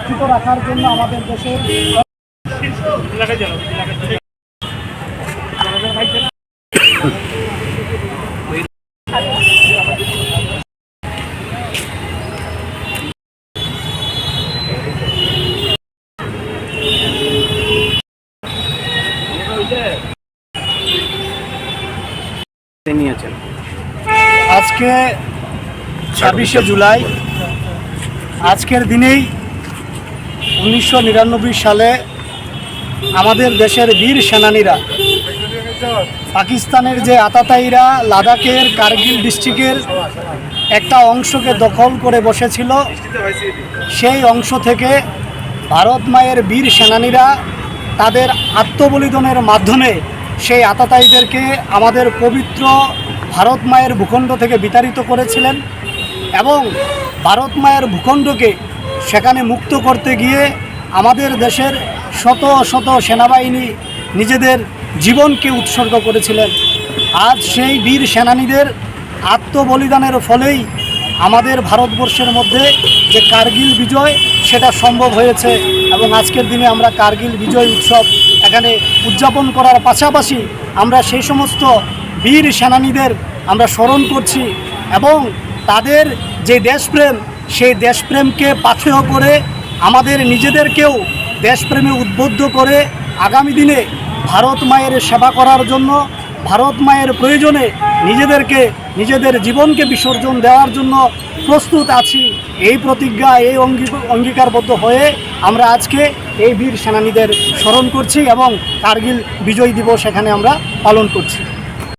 সুরক্ষিত রাখার জন্য আমাদের দেশের নিয়েছেন আজকে 26শে জুলাই আজকের দিনেই 1999 সালে আমাদের দেশের বীর সেনানীরা পাকিস্তানের যে আতাতায়ীরা লাদাখের কার্গিল ডিস্ট্রিক্টের একটা অংশকে দখল করে বসেছিল, সেই অংশ থেকে ভারত মায়ের বীর সেনানীরা তাদের আত্মবলিদানের মাধ্যমে সেই আতাতায়ীদেরকে আমাদের পবিত্র ভারত মায়ের ভূখণ্ড থেকে বিতাড়িত করেছিলেন এবং ভারত মায়ের ভূখণ্ডকে সেখানে মুক্ত করতে গিয়ে আমাদের দেশের শত শত সেনাবাহিনী নিজেদের জীবনকে উৎসর্গ করেছিলেন। আজ সেই বীর সেনানীদের আত্মবলিদানের ফলেই আমাদের ভারতবর্ষের মধ্যে যে কার্গিল বিজয় সেটা সম্ভব হয়েছে এবং আজকের দিনে আমরা কার্গিল বিজয় উৎসব এখানে উদযাপন করার পাশাপাশি আমরা সেই সমস্ত বীর সেনানীদের আমরা স্মরণ করছি এবং তাদের যে দেশপ্রেম সেই দেশপ্রেমকে পাথেয় করে আমাদের নিজেদেরকেও দেশপ্রেমে উদ্বুদ্ধ করে আগামী দিনে ভারত মায়ের সেবা করার জন্য, ভারত মায়ের প্রয়োজনে নিজেদেরকে নিজেদের জীবনকে বিসর্জন দেওয়ার জন্য প্রস্তুত আছি। এই প্রতিজ্ঞা, এই অঙ্গীকারবদ্ধ হয়ে আমরা আজকে এই বীর সেনানীদের স্মরণ করছি এবং কার্গিল বিজয় দিবস এখানে আমরা পালন করছি।